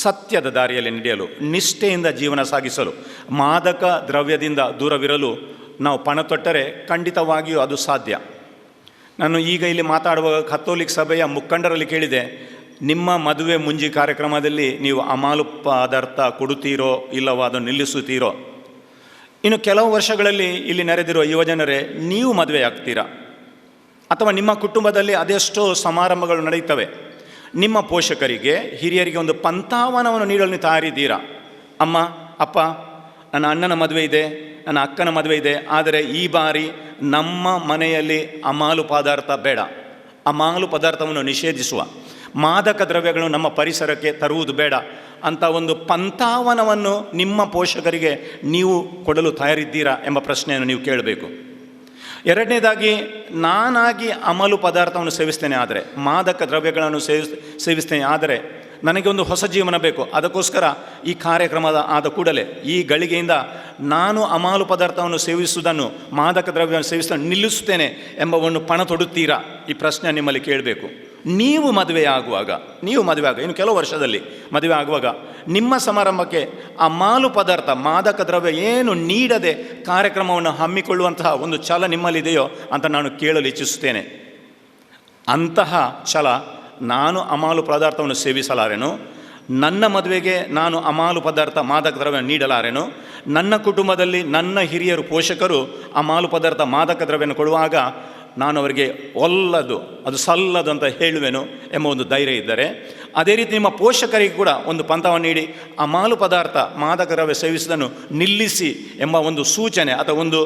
ಸತ್ಯದ ದಾರಿಯಲ್ಲಿ ನಡೆಯಲು, ನಿಷ್ಠೆಯಿಂದ ಜೀವನ ಸಾಗಿಸಲು, ಮಾದಕ ದ್ರವ್ಯದಿಂದ ದೂರವಿರಲು ನಾವು ಪಣ ತೊಟ್ಟರೆ ಖಂಡಿತವಾಗಿಯೂ ಅದು ಸಾಧ್ಯ. ನಾನು ಈಗ ಇಲ್ಲಿ ಮಾತಾಡುವ ಕಥೋಲಿಕ್ ಸಭೆಯ ಮುಖಂಡರಲ್ಲಿ ಕೇಳಿದೆ, ನಿಮ್ಮ ಮದುವೆ ಮುಂಜಿ ಕಾರ್ಯಕ್ರಮದಲ್ಲಿ ನೀವು ಅಮಲು ಪದಾರ್ಥ ಕೊಡುತ್ತೀರೋ ಇಲ್ಲವೋ ಅದನ್ನು ನಿಲ್ಲಿಸುತ್ತೀರೋ? ಇನ್ನು ಕೆಲವು ವರ್ಷಗಳಲ್ಲಿ ಇಲ್ಲಿ ನೆರೆದಿರುವ ಯುವಜನರೇ, ನೀವು ಮದುವೆ ಆಗ್ತೀರಾ ಅಥವಾ ನಿಮ್ಮ ಕುಟುಂಬದಲ್ಲಿ ಅದೆಷ್ಟೋ ಸಮಾರಂಭಗಳು ನಡೆಯುತ್ತವೆ. ನಿಮ್ಮ ಪೋಷಕರಿಗೆ, ಹಿರಿಯರಿಗೆ ಒಂದು ಪಂಥಾವನವನ್ನು ನೀಡಲು ನೀವು ತಯಾರಿದ್ದೀರಾ. ಅಮ್ಮ, ಅಪ್ಪ, ನನ್ನ ಅಣ್ಣನ ಮದುವೆ ಇದೆ, ನನ್ನ ಅಕ್ಕನ ಮದುವೆ ಇದೆ, ಆದರೆ ಈ ಬಾರಿ ನಮ್ಮ ಮನೆಯಲ್ಲಿ ಅಮಲು ಪದಾರ್ಥ ಬೇಡ, ಅಮಲು ಪದಾರ್ಥವನ್ನು ನಿಷೇಧಿಸುವ, ಮಾದಕ ದ್ರವ್ಯಗಳು ನಮ್ಮ ಪರಿಸರಕ್ಕೆ ತರುವುದು ಬೇಡ ಅಂತ ಒಂದು ಪಂಥಾವನವನ್ನು ನಿಮ್ಮ ಪೋಷಕರಿಗೆ ನೀವು ಕೊಡಲು ತಯಾರಿದ್ದೀರಾ ಎಂಬ ಪ್ರಶ್ನೆಯನ್ನು ನೀವು ಕೇಳಬೇಕು. ಎರಡನೇದಾಗಿ, ನಾನಾಗಿ ಅಮಲು ಪದಾರ್ಥವನ್ನು ಸೇವಿಸ್ತೇನೆ ಆದರೆ, ಮಾದಕ ದ್ರವ್ಯಗಳನ್ನು ಸೇವಿಸ್ತೇನೆ ಆದರೆ ನನಗೆ ಒಂದು ಹೊಸ ಜೀವನ ಬೇಕು, ಅದಕ್ಕೋಸ್ಕರ ಈ ಕಾರ್ಯಕ್ರಮದ ಆದ ಕೂಡಲೇ ಈ ಗಳಿಗೆಯಿಂದ ನಾನು ಅಮಲು ಪದಾರ್ಥವನ್ನು ಸೇವಿಸುವುದನ್ನು, ಮಾದಕ ದ್ರವ್ಯವನ್ನು ಸೇವಿಸುವುದನ್ನು ನಿಲ್ಲಿಸುತ್ತೇನೆ ಎಂಬ ಒಂದು ಪಣ ತೊಡುತ್ತೀರಾ? ಈ ಪ್ರಶ್ನೆ ನಿಮ್ಮಲ್ಲಿ ಕೇಳಬೇಕು. ನೀವು ಮದುವೆ ಆಗುವಾಗ ಇನ್ನು ಕೆಲವು ವರ್ಷದಲ್ಲಿ ಮದುವೆ ಆಗುವಾಗ ನಿಮ್ಮ ಸಮಾರಂಭಕ್ಕೆ ಅಮಲು ಪದಾರ್ಥ, ಮಾದಕ ದ್ರವ್ಯ ಏನು ನೀಡದೆ ಕಾರ್ಯಕ್ರಮವನ್ನು ಹಮ್ಮಿಕೊಳ್ಳುವಂತಹ ಒಂದು ಛಲ ನಿಮ್ಮಲ್ಲಿದೆಯೋ ಅಂತ ನಾನು ಕೇಳಲು ಇಚ್ಛಿಸುತ್ತೇನೆ. ಅಂತಹ ಛಲ, ನಾನು ಅಮಲು ಪದಾರ್ಥವನ್ನು ಸೇವಿಸಲಾರೆನು, ನನ್ನ ಮದುವೆಗೆ ನಾನು ಅಮಲು ಪದಾರ್ಥ, ಮಾದಕ ದ್ರವ್ಯ ನೀಡಲಾರೆನು, ನನ್ನ ಕುಟುಂಬದಲ್ಲಿ ನನ್ನ ಹಿರಿಯರು ಪೋಷಕರು ಆ ಮಾಲು ಪದಾರ್ಥ ಮಾದಕ ದ್ರವ್ಯವನ್ನು ಕೊಡುವಾಗ ನಾನು ಅವರಿಗೆ ಒಲ್ಲದು, ಅದು ಸಲ್ಲದು ಅಂತ ಹೇಳುವೆನು ಎಂಬ ಒಂದು ಧೈರ್ಯ ಇದ್ದರೆ, ಅದೇ ರೀತಿ ನಿಮ್ಮ ಪೋಷಕರಿಗೆ ಕೂಡ ಒಂದು ಪಂಥವನ್ನು ನೀಡಿ ಆ ಮಾಲು ಪದಾರ್ಥ ಮಾದಕ ದ್ರವ್ಯ ಸೇವಿಸುವುದನ್ನು ನಿಲ್ಲಿಸಿ ಎಂಬ ಒಂದು ಸೂಚನೆ ಅಥವಾ ಒಂದು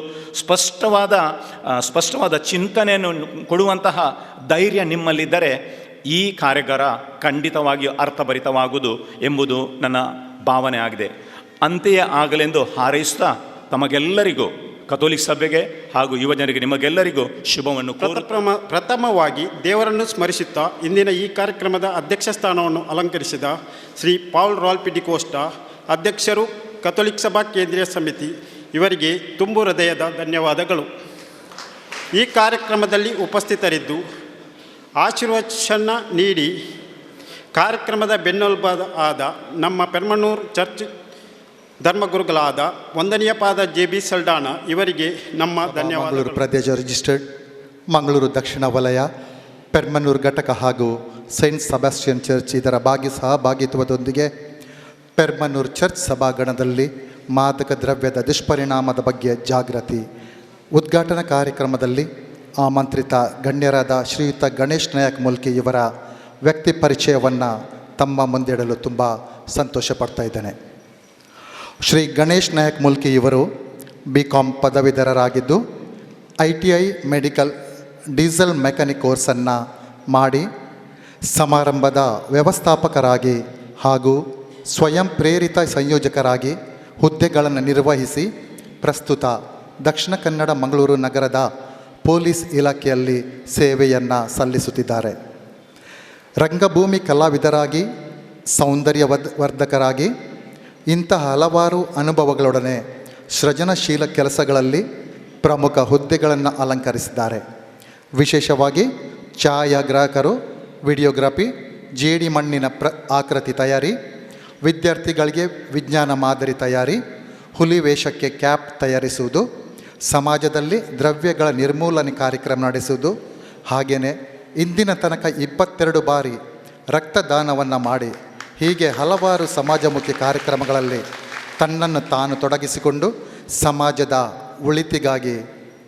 ಸ್ಪಷ್ಟವಾದ ಚಿಂತನೆಯನ್ನು ಕೊಡುವಂತಹ ಧೈರ್ಯ ನಿಮ್ಮಲ್ಲಿದ್ದರೆ ಈ ಕಾರ್ಯಾಗಾರ ಖಂಡಿತವಾಗಿಯೂ ಅರ್ಥಭರಿತವಾಗುವುದು ಎಂಬುದು ನನ್ನ ಭಾವನೆ ಆಗಿದೆ. ಅಂತೆಯೇ ಆಗಲೆಂದು ಹಾರೈಸುತ್ತಾ ತಮಗೆಲ್ಲರಿಗೂ, ಕಥೋಲಿಕ್ ಸಭೆಗೆ ಹಾಗೂ ಯುವಜನರಿಗೆ ನಿಮಗೆಲ್ಲರಿಗೂ ಶುಭವನ್ನು ಪ್ರಥಮವಾಗಿ ದೇವರನ್ನು ಸ್ಮರಿಸುತ್ತಾ ಇಂದಿನ ಈ ಕಾರ್ಯಕ್ರಮದ ಅಧ್ಯಕ್ಷ ಸ್ಥಾನವನ್ನು ಅಲಂಕರಿಸಿದ ಶ್ರೀ ಪಾಲ್ ರಾಲ್ಪಿ ಡಿಕೋಸ್ಟಾ, ಅಧ್ಯಕ್ಷರು, ಕಥೋಲಿಕ್ ಸಭಾ ಕೇಂದ್ರೀಯ ಸಮಿತಿ, ಇವರಿಗೆ ತುಂಬು ಹೃದಯದ ಧನ್ಯವಾದಗಳು. ಈ ಕಾರ್ಯಕ್ರಮದಲ್ಲಿ ಉಪಸ್ಥಿತರಿದ್ದು ಆಶೀರ್ವಚನ ನೀಡಿ ಕಾರ್ಯಕ್ರಮದ ಬೆನ್ನೆಲುಬಾದ ಆದ ನಮ್ಮ ಪೆರ್ಮನೂರು ಚರ್ಚ್ ಧರ್ಮಗುರುಗಳಾದ ವಂದನೀಯ ಪಾದ JB ಸಲ್ಡಾನ ಇವರಿಗೆ ನಮ್ಮ ಧನ್ಯವಾದಗಳು. ಮಂಗಳೂರು ಪ್ರದೇಶ ರಿಜಿಸ್ಟರ್ಡ್, ಮಂಗಳೂರು ದಕ್ಷಿಣ ವಲಯ, ಪೆರ್ಮನೂರು ಘಟಕ ಹಾಗೂ ಸೈಂಟ್ ಸೆಬಾಸ್ಟಿಯನ್ ಚರ್ಚ್ ಇದರ ಸಹಭಾಗಿತ್ವದೊಂದಿಗೆ ಪೆರ್ಮನೂರು ಚರ್ಚ್ ಸಭಾಗಣದಲ್ಲಿ ಮಾದಕ ದ್ರವ್ಯದ ದುಷ್ಪರಿಣಾಮದ ಬಗ್ಗೆ ಜಾಗೃತಿ ಉದ್ಘಾಟನಾ ಕಾರ್ಯಕ್ರಮದಲ್ಲಿ ಆಮಂತ್ರಿತ ಗಣ್ಯರಾದ ಶ್ರೀಯುತ ಗಣೇಶ್ ನಾಯಕ್ ಮುಲ್ಕಿ ಇವರ ವ್ಯಕ್ತಿ ಪರಿಚಯವನ್ನು ತಮ್ಮ ಮುಂದಿಡಲು ತುಂಬ ಸಂತೋಷ ಪಡ್ತಾ ಇದ್ದೇನೆ. ಶ್ರೀ ಗಣೇಶ್ ನಾಯಕ್ ಮುಲ್ಕಿ ಇವರು BCom ಪದವೀಧರರಾಗಿದ್ದು ITI ಮೆಡಿಕಲ್ ಡೀಸೆಲ್ ಮೆಕ್ಯಾನಿಕ್ ಕೋರ್ಸನ್ನು ಮಾಡಿ ಸಮಾರಂಭದ ವ್ಯವಸ್ಥಾಪಕರಾಗಿ ಹಾಗೂ ಸ್ವಯಂ ಪ್ರೇರಿತ ಸಂಯೋಜಕರಾಗಿ ಹುದ್ದೆಗಳನ್ನು ನಿರ್ವಹಿಸಿ ಪ್ರಸ್ತುತ ದಕ್ಷಿಣ ಕನ್ನಡ ಮಂಗಳೂರು ನಗರದ ಪೊಲೀಸ್ ಇಲಾಖೆಯಲ್ಲಿ ಸೇವೆಯನ್ನು ಸಲ್ಲಿಸುತ್ತಿದ್ದಾರೆ. ರಂಗಭೂಮಿ ಕಲಾವಿದರಾಗಿ, ಸೌಂದರ್ಯವರ್ಧಕರಾಗಿ ಇಂತಹ ಹಲವಾರು ಅನುಭವಗಳೊಡನೆ ಸೃಜನಶೀಲ ಕೆಲಸಗಳಲ್ಲಿ ಪ್ರಮುಖ ಹುದ್ದೆಗಳನ್ನು ಅಲಂಕರಿಸಿದ್ದಾರೆ. ವಿಶೇಷವಾಗಿ ಛಾಯಾಗ್ರಾಹಕರು, ವಿಡಿಯೋಗ್ರಫಿ, ಜೇಡಿ ಮಣ್ಣಿನ ಆಕೃತಿ ತಯಾರಿ, ವಿದ್ಯಾರ್ಥಿಗಳಿಗೆ ವಿಜ್ಞಾನ ಮಾದರಿ ತಯಾರಿ, ಹುಲಿ ವೇಷಕ್ಕೆ ಕ್ಯಾಪ್ ತಯಾರಿಸುವುದು, ಸಮಾಜದಲ್ಲಿ ದ್ರವ್ಯಗಳ ನಿರ್ಮೂಲನೆ ಕಾರ್ಯಕ್ರಮ ನಡೆಸುವುದು, ಹಾಗೆಯೇ ಇಂದಿನ ತನಕ 22 ಬಾರಿ ರಕ್ತದಾನವನ್ನು ಮಾಡಿ ಹೀಗೆ ಹಲವಾರು ಸಮಾಜಮುಖಿ ಕಾರ್ಯಕ್ರಮಗಳಲ್ಲಿ ತನ್ನನ್ನು ತಾನು ತೊಡಗಿಸಿಕೊಂಡು ಸಮಾಜದ ಒಳಿತಿಗಾಗಿ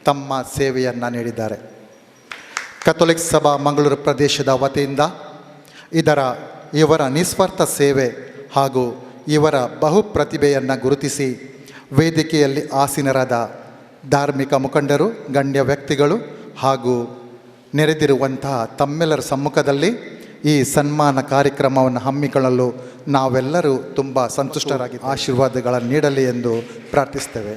ತಮ್ಮ ಸೇವೆಯನ್ನು ನೀಡಿದ್ದಾರೆ. ಕಥೋಲಿಕ್ ಸಭಾ ಮಂಗಳೂರು ಪ್ರದೇಶದ ವತಿಯಿಂದ ಇವರ ನಿಸ್ವಾರ್ಥ ಸೇವೆ ಹಾಗೂ ಇವರ ಬಹುಪ್ರತಿಭೆಯನ್ನು ಗುರುತಿಸಿ ವೇದಿಕೆಯಲ್ಲಿ ಆಸೀನರಾದ ಧಾರ್ಮಿಕ ಮುಖಂಡರು, ಗಣ್ಯ ವ್ಯಕ್ತಿಗಳು ಹಾಗೂ ನೆರೆದಿರುವಂತಹ ತಮ್ಮೆಲ್ಲರ ಸಮ್ಮುಖದಲ್ಲಿ ಈ ಸನ್ಮಾನ ಕಾರ್ಯಕ್ರಮವನ್ನು ಹಮ್ಮಿಕೊಳ್ಳಲು ನಾವೆಲ್ಲರೂ ತುಂಬ ಸಂತುಷ್ಟರಾಗಿ ಆಶೀರ್ವಾದಗಳನ್ನು ನೀಡಲಿ ಎಂದು ಪ್ರಾರ್ಥಿಸ್ತೇವೆ.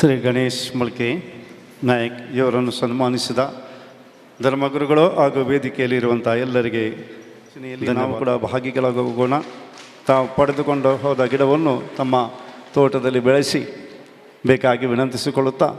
ಶ್ರೀ ಗಣೇಶ್ ಮುಲ್ಕಿ ನಾಯಕ್ ಇವರನ್ನು ಸನ್ಮಾನಿಸಿದ ಧರ್ಮಗುರುಗಳು ಹಾಗೂ ವೇದಿಕೆಯಲ್ಲಿರುವಂಥ ಎಲ್ಲರಿಗೆ ನಾವು ಕೂಡ ಭಾಗಿಗಳಾಗೋಗೋಣ. ತಾವು ಪಡೆದುಕೊಂಡು ಹೋದ ಗಿಡವನ್ನು ತಮ್ಮ ತೋಟದಲ್ಲಿ ಬೆಳೆಸಿ ಬೇಕಾಗಿ ವಿನಂತಿಸಿಕೊಳ್ಳುತ್ತಾ